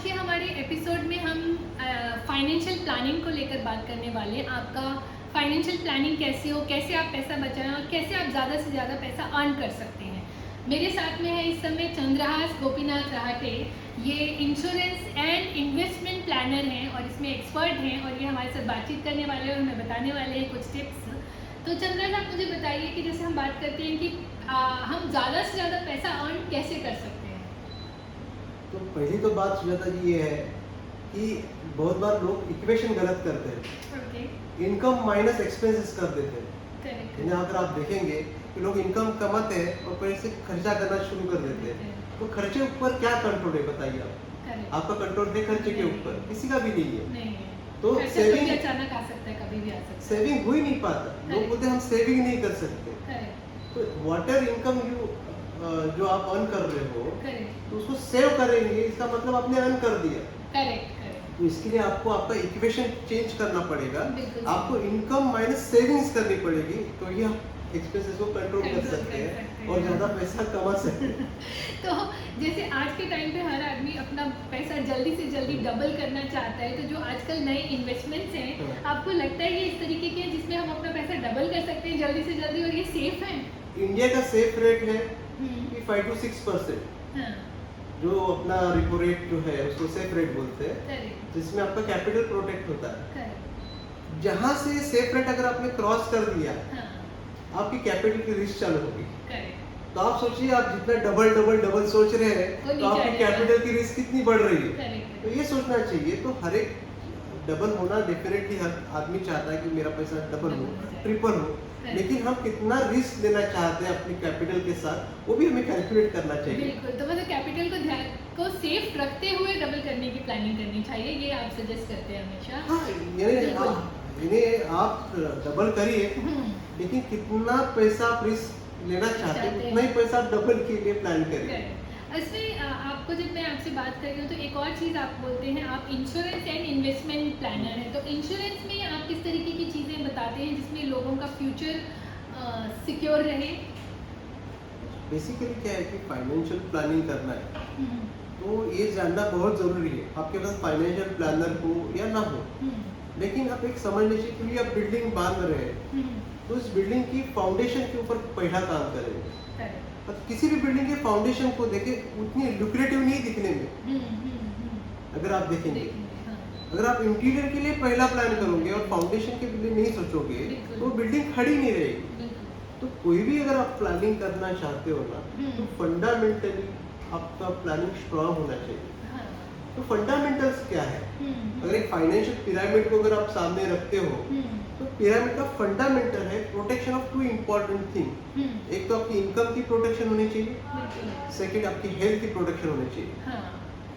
के हमारे एपिसोड में हम फाइनेंशियल प्लानिंग को लेकर बात करने वाले हैं। आपका फाइनेंशियल प्लानिंग कैसे हो, कैसे आप पैसा बचाएं और कैसे आप ज़्यादा से ज़्यादा पैसा अर्न कर सकते हैं। मेरे साथ में है इस समय चंद्रहास गोपीनाथ रहाटे। ये इंश्योरेंस एंड इन्वेस्टमेंट प्लानर हैं और इसमें एक्सपर्ट हैं और ये हमारे साथ बातचीत करने वाले हैं और हमें बताने वाले हैं कुछ टिप्स। तो चंद्रहास, आप मुझे बताइए कि जैसे हम बात करते हैं कि हम ज़्यादा से ज़्यादा पैसा अर्न कैसे कर सकते हैं। तो पहली तो बात सुजाता जी ये है कि बहुत बार लोग इक्वेशन गलत करते हैं। ओके, इनकम माइनस एक्सपेंसेस कर देते हैं। करेक्ट। यानी अगर आप देखेंगे कि लोग इनकम कमाते हैं और पैसे खर्चा करना शुरू कर देते हैं, तो खर्चे ऊपर क्या कंट्रोल है बताइए आप? करेक्ट। आपका कंट्रोल है खर्चे के ऊपर? किसी का भी नहीं है। नहीं है। तो खर्चा सेविंग कभी अचानक आ सकता है, कभी भी आ सकता है। सेविंग हो ही नहीं पाता। लोग Correct. बोलते हैं हम सेविंग नहीं कर सकते। करेक्ट, तो वाटर इनकम जो आप अर्न कर रहे हो करेक्ट, तो उसको सेव करेंगे, इसका मतलब आपने अर्न कर दिया। Correct, correct. तो इसके लिए आपको आपका इक्वेशन चेंज करना पड़ेगा। बिल्कुल। आपको इनकम माइनस सेविंग्स करनी पड़ेगी, तो ये एक्सपेंसेस को कंट्रोल कर सकते हैं और ज़्यादा पैसा कमा सकते हैं। तो जैसे आज के टाइम पे हर आदमी अपना पैसा जल्दी से जल्दी डबल करना चाहता है, तो जो आजकल नए इन्वेस्टमेंट्स हैं, हाँ। आपको लगता है ये इस तरीके के हैं जिसमें हम अपना पैसा डबल कर सकते हैं जल्दी से जल्दी और ये सेफ है? इंडिया का सेफ रेट है हम्म, कि 5 to 6%। हाँ, जो अपना रिपो रेट जो है उसको सेफ रेट बोलते हैं, करेक्ट, जिसमें आपका कैपिटल प्रोटेक्ट होता है। करेक्ट, जहाँ से सेफ रेट अगर आपने क्रॉस कर दिया, हाँ, आपकी कैपिटल की रिस्क चालू होगी। करेक्ट, तो आप सोचिए, आप जितना डबल डबल डबल सोच रहे हैं वो तो आपकी नीचे आ जाएगा। कैपिटल की रिस्क कितनी बढ़ रही है। करेक्ट, तो ये सोचना चाहिए। तो हर एक डबल होना डेफिनेटली हर आदमी चाहता है कि मेरा पैसा डबल हो, डबल हो जाए। ट्रिपल हो, Correct. लेकिन हम कितना रिस्क लेना चाहते हैं अपनी कैपिटल के साथ, वो भी हमें कैलकुलेट करना चाहिए। बिल्कुल। तो मतलब कैपिटल को ध्यान को सेफ रखते हुए डबल करने की प्लानिंग करनी चाहिए, ये आप सजेस्ट करते हैं हमेशा। हाँ, यानी बिल्कुल। आप डबल करिए, हम्म, लेकिन कितना पैसा आप रिस्क लेना चाहते हैं चाहते उतना ही हैं। पैसा डबल के लिए प्लान करिए। करेक्ट। इसमें आपको जब मैं आपसे बात कर रही हूँ तो एक और चीज़ आप बोलते हैं, आप इंश्योरेंस एंड इन्वेस्टमेंट प्लानर हैं। तो इंश्योरेंस में आप किस तरीके की चीज़ें बताते हैं जिसमें लोगों का फ्यूचर सिक्योर रहे? बेसिकली क्या है कि फाइनेंशियल प्लानिंग करना है, हम्म, तो ये जानना बहुत ज़रूरी है। आपके पास फाइनेंशियल प्लानर हो या ना हो, हम्म, लेकिन आप एक समझ लीजिए कि आप बिल्डिंग बांध रहे हैं, हम्म, तो इस बिल्डिंग की फाउंडेशन के ऊपर पहला काम करेंगे। करेक्ट, अब किसी भी बिल्डिंग के फाउंडेशन को देखें, उतनी लुक्रेटिव नहीं दिखने में। अगर आप देखेंगे, देखेंगे, हाँ, अगर आप इंटीरियर के लिए पहला प्लान करोगे और फाउंडेशन के लिए नहीं सोचोगे, बिल्कुल। तो बिल्डिंग खड़ी नहीं रहेगी। बिल्कुल, तो कोई भी अगर आप प्लानिंग करना चाहते हो ना, तो हम्म। फंडामेंटली आपका प्लानिंग स्ट्रांग होना चाहिए। हाँ, तो फंडामेंटल्स क्या है? हम्म, अगर एक फाइनेंशियल पिरामिड को अगर आप सामने रखते हो, हम्म, तो पिरामिड का फंडामेंटल है protection of two important thing. हम्म, एक तो आपकी इनकम की प्रोटेक्शन होनी चाहिए, बिल्कुल, सेकंड आपकी हेल्थ की प्रोटेक्शन होनी चाहिए। हाँ,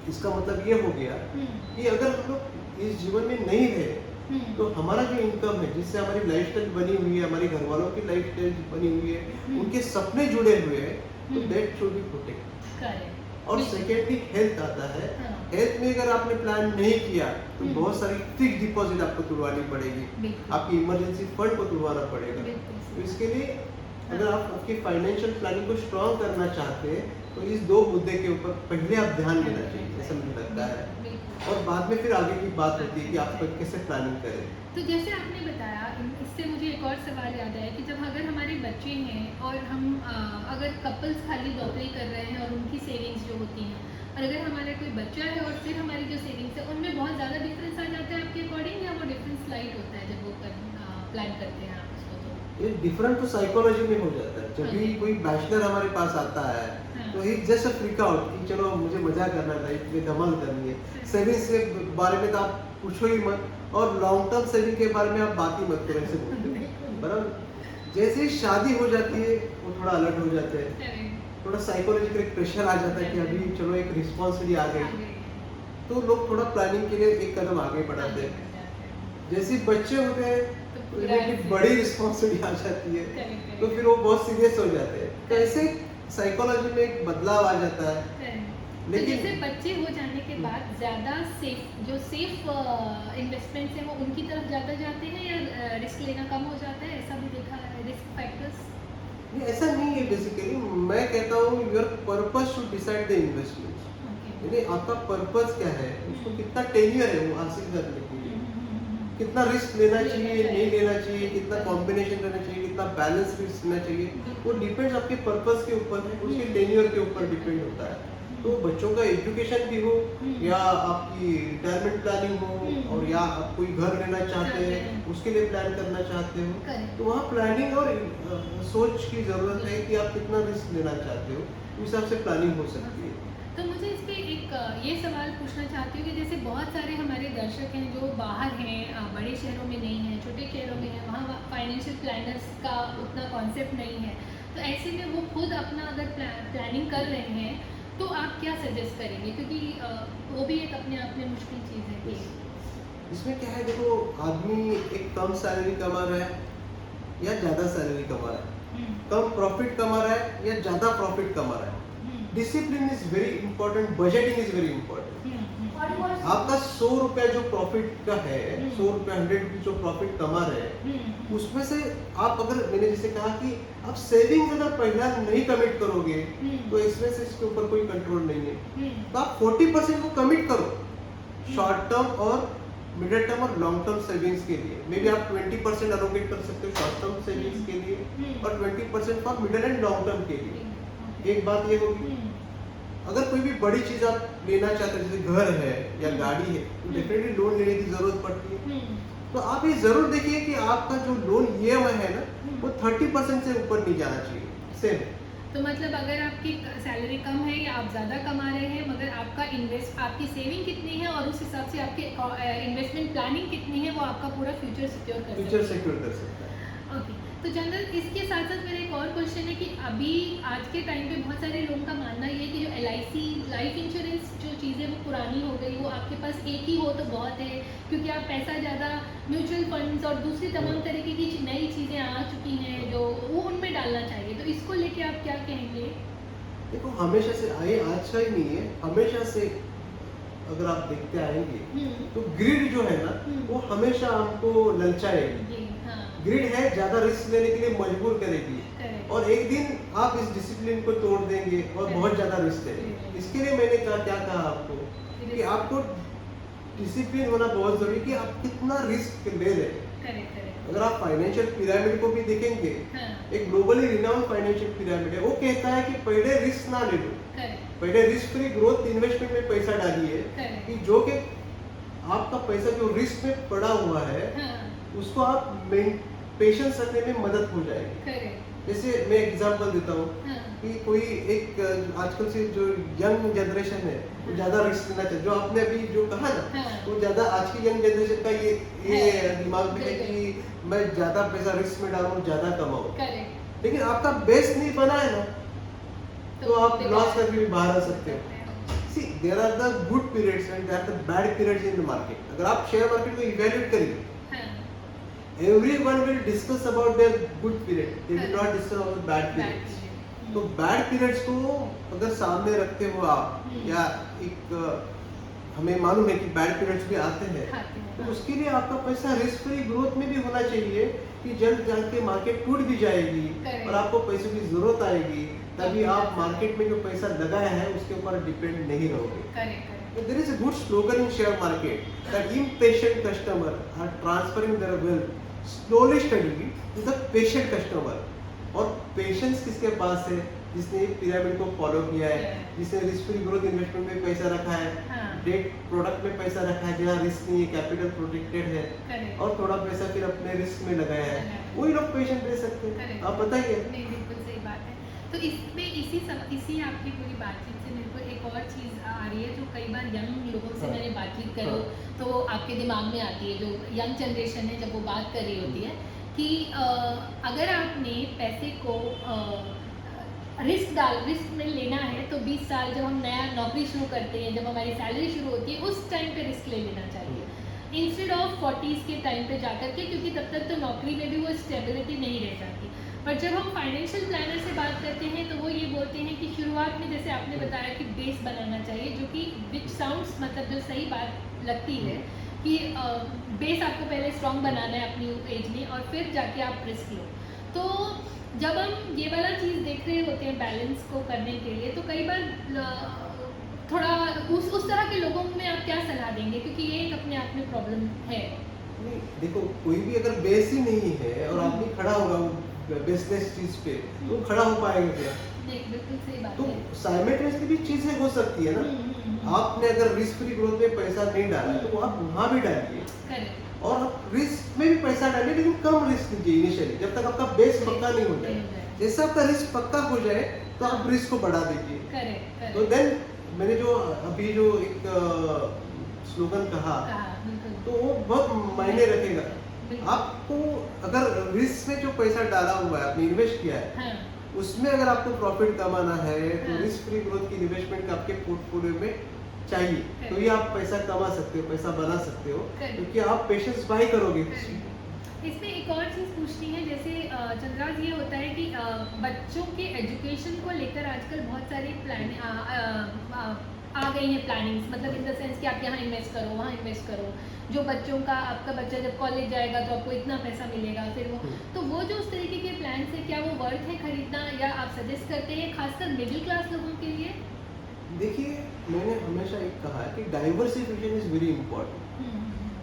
इसका मतलब ये हो गया हम्म, कि अगर हम लोग इस जीवन में नहीं रहे, हम्म, तो हमारा जो इनकम है, जिससे हमारी लाइफस्टाइल बनी हुई है, हमारे घर वालों की लाइफस्टाइल बनी हुई है, उनके सपने जुड़े हुए हैं, तो that should be protect. Correct, और बिल्कुल। सेकेंडली हेल्थ आता है। हाँ, हेल्थ में अगर आपने प्लान नहीं किया, तो हम्म। बहुत सारी फिक्स डिपॉजिट आपको तुड़वानी पड़ेगी, बिल्कुल, आपकी इमरजेंसी फंड को तुड़वाना पड़ेगा। बिल्कुल तो सही। इसके लिए अगर आप आपकी फाइनेंशियल प्लानिंग को स्ट्रॉन्ग करना चाहते हैं, तो इस दो मुद्दे के ऊपर पहले आप ध्यान देना चाहिए, ऐसा मुझे लगता है। बिल्कुल। और बाद में फिर आगे की बात होती है कि आप कैसे प्लानिंग करें। तो जैसे आपने बताया, इससे मुझे एक और सवाल याद आया कि जब अगर हमारे बच्चे हैं और हम अगर कपल्स खाली नौकरी कर रहे हैं और उनकी सेविंग्स जो होती हैं, और अगर हमारा कोई बच्चा है और फिर हमारी जो सेविंग्स है उनमें बहुत ज़्यादा डिफरेंस आ जाता है आपके अकॉर्डिंग, या वो डिफरेंस लाइट होता है जब वो प्लान करते हैं आप उसको? तो ये डिफरेंट तो साइकोलॉजी में हो जाता है। जब भी हाँ। कोई बैचलर हमारे पास आता है, हाँ। तो ही जस्ट फ्रीक आउट कि चलो मुझे मजा करना है, लाइफ में धमाल करनी है। सेविंग्स के बारे में तो आप पूछो ही मत, और लॉन्ग टर्म सेविंग के बारे में आप बात ही मत करो, ऐसे बोलते हैं, बराबर। जैसे ही शादी हो जाती है, वो थोड़ा अलर्ट हो जाते हैं, Correct. थोड़ा साइकोलॉजिकल एक प्रेशर आ जाता है कि अभी चलो एक रिस्पॉन्सिबिलिटी आ गई, आगे तो लोग थोड़ा प्लानिंग के लिए एक कदम आगे बढ़ाते हैं। बढ़ जाते हैं। जैसे ही बच्चे होते हैं, तो तो पूरा इनकी ऐसे- बड़ी रिस्पॉन्सिबिलिटी आ जाती है, Correct, तो correct. फिर वो बहुत सीरियस हो जाते हैं। तो ऐसे साइकोलॉजी में एक बदलाव आ जाता है। Correct. तो लेकिन- जैसे बच्चे हो जाने के बाद ज़्यादा सेफ इन्वेस्टमेंट्स हैं वो उनकी तरफ ज़्यादा जाते हैं, या रिस्क लेना कम हो जाता है, ऐसा भी देखा है रिस्क फैक्टर्स? ये ऐसा नहीं है। बेसिकली मैं कहता हूँ your purpose to decide the investment. Okay, यानी आपका पर्पस क्या है, उसको कितना टेन्योर है वो हासिल करने के लिए, कितना रिस्क लेना चाहिए, नहीं लेना चाहिए, कितना कॉम्बिनेशन रहना चाहिए, कितना बैलेंस रिस्क लेना चाहिए, वो डिपेंड्स आपके पर्पस के ऊपर है, उसके टेन्योर के ऊपर डिपेंड होता है। तो बच्चों का एजुकेशन भी हो या आपकी रिटायरमेंट प्लानिंग हो और या आप कोई घर लेना चाहते हैं उसके लिए प्लान करना चाहते हो, करेक्ट। तो वहाँ प्लानिंग और सोच की ज़रूरत है कि आप कितना रिस्क लेना चाहते हो, उस हिसाब से प्लानिंग हो सकती है। तो मुझे इस पे एक ये सवाल पूछना चाहती हूँ कि जैसे बहुत सारे हमारे दर्शक हैं जो बाहर हैं, बड़े शहरों में नहीं हैं, छोटे शहरों में हैं, वहाँ फाइनेंशियल प्लानर्स का उतना कॉन्सेप्ट नहीं है, तो ऐसे में वो खुद अपना अगर प्लानिंग कर रहे हैं तो आप क्या सजेस्ट करेंगे, क्योंकि वो भी एक अपने आप में मुश्किल चीज़ है कि इसमें क्या है, देखो आदमी एक कम सैलरी कमा रहा है या ज़्यादा सैलरी कमा रहा है, कम प्रॉफिट कमा रहा है या ज़्यादा प्रॉफिट कमा रहा है, discipline is very important, budgeting is very important. आपका 100 रुपया जो प्रॉफिट का है, 100 रुपया 100 रुपये जो प्रॉफिट कमा रहे हैं, उसमें से आप अगर, मैंने जैसे कहा कि आप सेविंग अगर पहला नहीं कमिट करोगे तो एक्सपेंसेस के ऊपर कोई कंट्रोल नहीं है, तो आप 40% को कमिट करो शॉर्ट टर्म और मिडिल टर्म और लॉन्ग टर्म सेविंग्स के लिए। मे बी आप 20% अलोकेट कर सकते हो शॉर्ट टर्म सेविंग्स के लिए और 20% for middle and long term के लिए। एक बात ये होगी, अगर कोई भी बड़ी चीज आप लेना चाहते हैं, जैसे घर है या गाड़ी है, तो डेफिनेटली लोन लेने की जरूरत पड़ती है। तो आप ये जरूर देखिए कि आपका जो लोन ईएमआई है ना, वो 30% से ऊपर नहीं जाना चाहिए सेम। तो मतलब अगर आपकी सैलरी कम है या आप ज़्यादा कमा रहे हैं, मगर आपकी सेविंग कितनी है और उस हिसाब से आपकी इन्वेस्टमेंट प्लानिंग कितनी है, वो आपका पूरा फ्यूचर सिक्योर कर सकता है। फ्यूचर सिक्योर कर सकता है। ओके, तो जनरल इसके साथ साथ मेरा एक और क्वेश्चन है कि अभी आज के टाइम पे बहुत सारे लोगों का मानना ये है कि जो LIC लाइफ इंश्योरेंस जो चीज़ें वो पुरानी हो गई, वो आपके पास एक ही हो तो बहुत है, क्योंकि आप पैसा ज़्यादा म्यूचुअल फंड्स और दूसरी तमाम तरीके की नई चीज़ें आ चुकी हैं जो वो उनमें डालना चाहिए, तो इसको लेके आप क्या कहेंगे? देखो हमेशा से आए, आज का ही नहीं है, हमेशा से अगर आप देखते आएंगे तो ग्रिड जो है ना, वो हमेशा हमको ललचाएगी। जी हाँ, ग्रिड है, ज्यादा रिस्क लेने के लिए मजबूर करेगी, करेक्ट, और एक दिन आप इस डिसिप्लिन को तोड़ देंगे और बहुत ज्यादा रिस्क लेंगे। इसके लिए मैंने क्या कहा आपको कि आपको डिसिप्लिन होना बहुत जरूरी है कि आप कितना रिस्क ले रहे हैं। करेक्ट, अगर आप फाइनेंशियल पिरामिड को भी देखेंगे, हाँ, एक ग्लोबली रिनाउंड फाइनेंशियल पिरामिड है, वो कहता है कि पहले रिस्क ना ले लो, करेक्ट, पहले रिस्क फ्री ग्रोथ इन्वेस्टमेंट में पैसा डालिए, करेक्ट, कि जो कि आपका पैसा जो रिस्क में पड़ा हुआ है हाँ, उसको आप पेशेंस रखने में मदद हो जाएगी। करेक्ट, जैसे मैं एग्जांपल देता हूँ हाँ, कि कोई एक आजकल से जो यंग जनरेशन है वो ज्यादा रिस्क लेना चाहते, जो आपने अभी जो कहा ना, हाँ, वो ज्यादा आज की यंग जनरेशन का ये दिमाग में है कि मैं ज्यादा पैसा रिस्क में डालूं, ज्यादा कमाऊं, करेक्ट, लेकिन आपका बेस नहीं बना है ना, तो आप लॉस करके भी बाहर आ सकते हो। See, there are the good periods and there are the bad periods in the market. अगर आप शेयर मार्केट को इवैल्यूएट करेंगे, हाँ, everyone will discuss about their good period, they will not discuss about the bad periods. तो bad periods को अगर सामने रखते हो आप, या एक हमें मालूम है कि बैड पीरियड्स भी आते हैं, तो उसके लिए आपका पैसा रिस्क फ्री ग्रोथ में भी होना चाहिए कि जल्द जाके मार्केट टूट भी जाएगी और आपको पैसों की जरूरत आएगी, तभी आप मार्केट में जो पैसा लगाया है उसके ऊपर डिपेंड नहीं रहोगे। Correct, There is a good slogan in share market that impatient customer are transferring their wealth slowly steadily to the patient customer. और पेशेंस किसके पास है? जिसने पिरामिड को फॉलो किया है, जिसने रिस्क फ्री ग्रोथ इन्वेस्टमेंट में पैसा रखा है, डेट प्रोडक्ट में पैसा रखा है जहाँ रिस्क नहीं है, कैपिटल प्रोटेक्टेड है, और थोड़ा पैसा फिर अपने रिस्क में लगाया है, वही लोग पेशेंट रह सकते हैं। आप बताइए। नहीं, बिल्कुल सही बात है। तो इसमें इसी आपकी पूरी बातचीत से मेरे को एक और चीज़ आ रही है जो कई बार यंग लोगों से मैंने बातचीत करो तो आपके दिमाग में आती है, जो यंग जनरेशन है जब वो बात कर रही होती है कि अगर आपने पैसे को रिस्क में लेना है तो 20 साल जब हम नया नौकरी शुरू करते हैं, जब हमारी सैलरी शुरू होती है, उस टाइम पे रिस्क ले लेना चाहिए इंस्टेड ऑफ 40s के टाइम पे जाकर के, क्योंकि तब तक तो नौकरी में भी वो स्टेबिलिटी नहीं रह जाती। पर जब हम फाइनेंशियल प्लानर से बात करते हैं तो वो ये बोलते हैं कि शुरुआत में जैसे आपने बताया कि बेस बनाना चाहिए, जो कि विच साउंड्स मतलब जो सही बात लगती है कि बेस आपको पहले स्ट्रॉन्ग बनाना है अपनी एज में और फिर जाके आप रिस्क लो। तो जब हम ये वाला चीज़ देख रहे होते हैं बैलेंस को करने के लिए, तो कई बार थोड़ा उस तरह के लोगों में आप क्या सलाह देंगे, क्योंकि ये एक अपने आप में प्रॉब्लम है। नहीं देखो, कोई भी अगर बेस ही नहीं है और आदमी खड़ा होगा वो बेसलेस चीज पे, तो खड़ा हो पाएगा क्या? नहीं, बिल्कुल सही बात तो है। साइमल्टेनियसली भी चीजें हो सकती है ना। आपने अगर रिस्क फ्री ग्रोथ में पैसा नहीं डाला तो वो आप वहां भी डालिए, करेक्ट। और आप रिस्क में भी पैसा डालिए, लेकिन कम रिस्क लीजिए इनिशियली, जब तक आपका बेस पक्का नहीं हो जाए। जैसे आपका रिस्क पक्का हो जाए तो आप रिस्क को बढ़ा दीजिए। करेक्ट, तो देन मैंने जो अभी जो एक स्लोगन कहा, बिल्कुल। तो वो बहुत मायने रखेगा। बिल्कुल। आपको अगर रिस्क में जो पैसा डाला हुआ है, आपने इन्वेस्ट किया है, हाँ, उसमें अगर आपको प्रॉफिट कमाना है तो हाँ। रिस्क फ्री ग्रोथ की इन्वेस्टमेंट आपके पोर्टफोलियो में चाहिए, तो ये आप पैसा कमा सकते हो, पैसा बना सकते हो, Correct. क्योंकि आप पेशेंस बाय करोगे। इसमें एक और चीज़ पूछनी है, जैसे चंद्राज, ये होता है कि बच्चों के एजुकेशन को लेकर आजकल बहुत सारी प्लान आ गई हैं प्लानिंग्स, मतलब इन द सेंस कि आप यहाँ इन्वेस्ट करो, वहाँ इन्वेस्ट करो, जो बच्चों का, आपका बच्चा जब कॉलेज जाएगा तो आपको इतना पैसा मिलेगा, फिर वो, तो वो जो उस तरीके के प्लान है, क्या वो वर्थ है खरीदना, या आप सजेस्ट करते हैं खासकर मिडिल क्लास लोगों के लिए? देखिए, मैंने हमेशा एक कहा है कि डाइवर्सिफिकेशन इज वेरी इंपॉर्टेंट,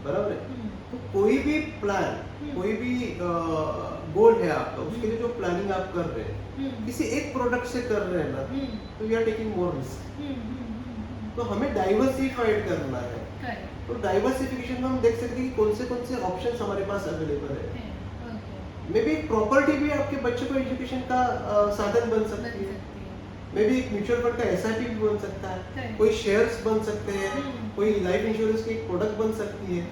बराबर है। तो कोई भी प्लान, कोई भी गोल है आपका, उसके लिए जो प्लानिंग आप कर रहे हैं, किसी एक प्रोडक्ट से कर रहे हैं ना, तो we are taking more risk. तो हमें डाइवर्सिफाइड करना है। तो डाइवर्सिफिकेशन में हम देख सकते हैं कि कौन से ऑप्शंस हमारे पास अवेलेबल है। मे बी एक प्रॉपर्टी भी आपके बच्चे को एजुकेशन का साधन बन सकती है। मे बी एक म्यूचुअल फंड का एसआईपी भी बन सकता है, कोई शेयर्स बन सकते हैं, कोई लाइफ इंश्योरेंस की एक प्रोडक्ट बन सकती है।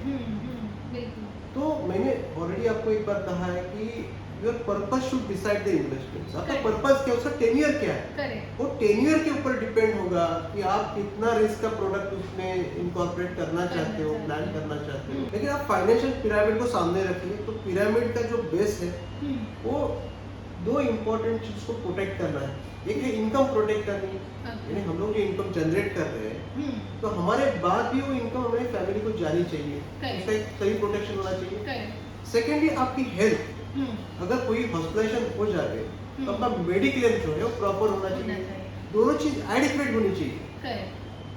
तो मैंने ऑलरेडी आपको एक बार कहा है कि your purpose should decide the investments. आपका पर्पस क्या है, उसका टेन्योर क्या है, वो टेन्योर के ऊपर डिपेंड होगा कि आप कितना रिस्क का प्रोडक्ट उसमें इनकॉर्पोरेट करना चाहते हो, प्लान करना चाहते हो। लेकिन आप फाइनेंशियल पिरामिड को सामने रखिए, तो पिरामिड का जो बेस है वो दो इम्पोर्टेंट चीज को प्रोटेक्ट करना है। एक है इनकम प्रोटेक्ट करनी, यानी हम लोग जो इनकम जनरेट कर रहे हैं, तो हमारे बाद भी वो इनकम हमारी फैमिली को जानी चाहिए, उसका एक सही प्रोटेक्शन होना चाहिए। सेकेंडली आपकी हेल्थ, अगर कोई हॉस्पिटलाइजेशन हो जाए तो आपका मेडिक्लेम जो है वो प्रॉपर होना चाहिए। दोनों चीज एडिक्वेट होनी चाहिए,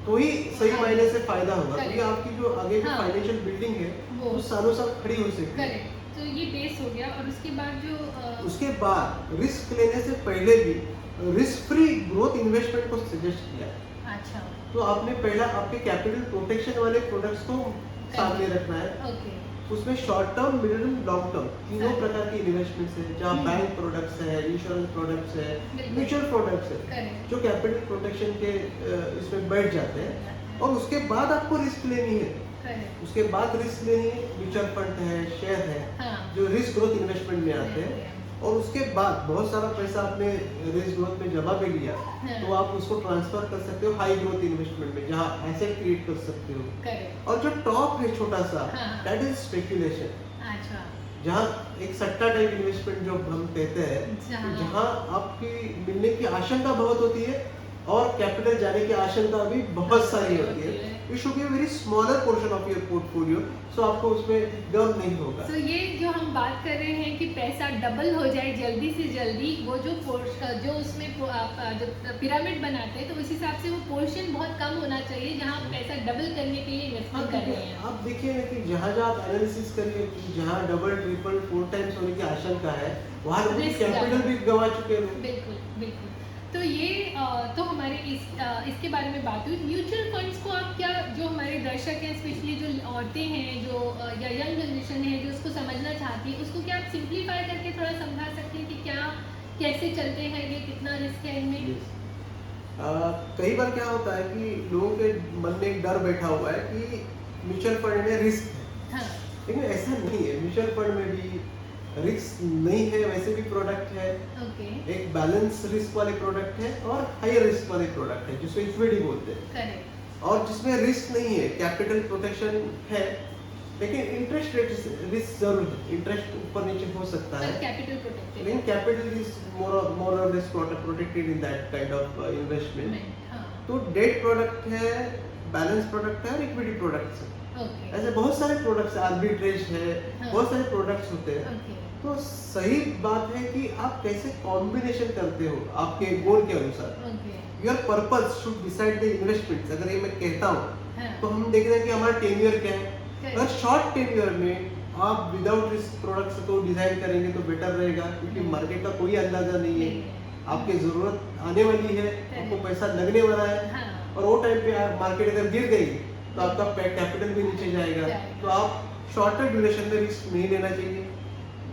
तो ही सही मायने से फायदा होगा, क्योंकि आपकी जो आगे की फाइनेंशियल बिल्डिंग है वो सालों साल खड़ी हो सकती है। तो ये बेस हो गया, और उसके बाद जो उसके बाद रिस्क लेने से पहले भी रिस्क फ्री ग्रोथ इन्वेस्टमेंट को सजेस्ट किया। अच्छा, तो आपने पहला आपके कैपिटल प्रोटेक्शन वाले प्रोडक्ट्स को सामने रखना है। ओके। उसमें short term, mid term, long term तीनों प्रकार की इन्वेस्टमेंट्स है, जहाँ बैंक प्रोडक्ट्स है, इंश्योरेंस प्रोडक्ट्स है, म्यूचुअल प्रोडक्ट्स है, जो कैपिटल प्रोटेक्शन के इसमें बैठ जाते हैं। और उसके बाद आपको रिस्क लेनी है, उसके बाद रिस्क लेनी है, म्यूचुअल फंड है, शेयर है, जो रिस्क ग्रोथ इन्वेस्टमेंट में आते हैं। और उसके बाद बहुत सारा पैसा आपने रिस्क ग्रोथ में जमा भी लिया, तो आप उसको ट्रांसफर कर सकते हो हाई ग्रोथ इन्वेस्टमेंट में, जहाँ एसेट क्रिएट कर सकते हो। और जो टॉप है छोटा सा, दैट इज स्पेकुलेशन। अच्छा, जहाँ एक सट्टा टाइप इन्वेस्टमेंट जो हम कहते हैं, जहाँ आपकी मिलने की आशंका बहुत होती है और कैपिटल जाने की आशंका भी बहुत सारी होती है। It should be a very smaller portion of your portfolio, so आपको उसमें गम नहीं होगा। तो ये जो हम बात कर रहे हैं कि पैसा डबल हो जाए जल्दी से जल्दी, वो जो उसमें आप जो पिरामिड बनाते हैं, तो उस हिसाब से वो पोर्शन बहुत कम होना चाहिए जहाँ आप पैसा डबल करने के लिए इन्वेस्टमेंट कर रहे हैं। आप देखिए ना कि जहाँ आप एनालिसिस करिए कि जहाँ डबल, ट्रिपल, 4 टाइम्स होने की आशंका है, वहाँ लोग कैपिटल भी गंवा चुके हैं। बिल्कुल बिल्कुल। तो ये तो हमारे इसके बारे में बात हुई। म्यूचुअल फंड्स को आप क्या, जो हमारे दर्शक हैं, स्पेशली जो औरतें हैं, जो या यंग जनरेशन है जो उसको समझना चाहती है, उसको क्या आप सिंप्लीफाई करके थोड़ा समझा सकते हैं कि क्या, कैसे चलते हैं ये, कितना रिस्क है इनमें? कई बार क्या होता है कि लोगों के मन में एक डर बैठा हुआ है कि म्यूचुअल फंड में रिस्क है, लेकिन ऐसा नहीं है। म्यूचुअल फंड में भी रिस्क नहीं है, वैसे भी प्रोडक्ट है। एक बैलेंस रिस्क वाले प्रोडक्ट है और हायर रिस्क वाले प्रोडक्ट है, जिसको इक्विटी बोलते हैं। और जिसमें रिस्क नहीं है, कैपिटल प्रोटेक्शन है, लेकिन इंटरेस्ट रेट रिस्क जरूर है, इंटरेस्ट ऊपर नीचे हो सकता है, लेकिन कैपिटल इज मोर और less protected in that kind of investment. तो डेट प्रोडक्ट है, बैलेंस प्रोडक्ट है और इक्विटी प्रोडक्ट्स है। ओके ऐसे बहुत सारे प्रोडक्ट्स है, आर्बिट्रेज है, हाँ। बहुत सारे प्रोडक्ट्स होते हैं। ओके तो सही बात है कि आप कैसे कॉम्बिनेशन करते हो आपके गोल के अनुसार। Okay your purpose should decide the investments. अगर ये मैं कहता हूँ हाँ तो हम देखते हैं कि हमारा टेन्योर क्या है। Correct. अगर शॉर्ट टेन्योर में आप विदाउट रिस्क प्रोडक्ट्स को डिजाइन करेंगे तो बेटर रहेगा, क्योंकि मार्केट का कोई अंदाजा नहीं है। आपकी जरूरत आने वाली है, आपको पैसा लगने वाला है, हाँ और वो टाइम पे मार्केट अगर गिर गई तो आपका कैपिटल भी नीचे जाएगा। तो आप शॉर्टर ड्यूरेशन में रिस्क नहीं लेना चाहिए।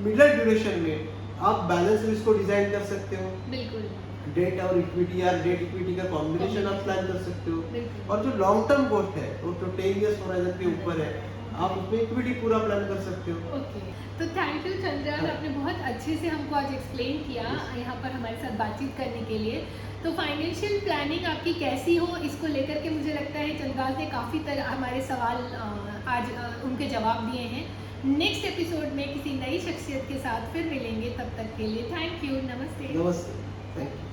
मिडल ड्यूरेशन में आप बैलेंस रिस्क को डिजाइन कर सकते हो। बिल्कुल डेट और इक्विटी या डेट इक्विटी का कॉम्बिनेशन आप प्लान कर सकते हो। बिल्कुल और जो लॉन्ग टर्म गोल है वो तो 10 इयर्स होराइजन के ऊपर है, आप उसमें इक्विटी पूरा प्लान कर सकते हो। ओके। तो थैंक यू चंद्रयान, आपने बहुत अच्छे से हमको आज एक्सप्लेन किया यहाँ पर हमारे साथ बातचीत करने के लिए। तो फाइनेंशियल प्लानिंग आपकी कैसी हो, इसको लेकर के मुझे लगता है चंद्रराज ने काफ़ी तरह हमारे सवाल आज उनके जवाब दिए हैं। नेक्स्ट एपिसोड में किसी नई शख्सियत के साथ फिर मिलेंगे, तब तक के लिए थैंक यू, नमस्ते। नमस्ते, थैंक यू।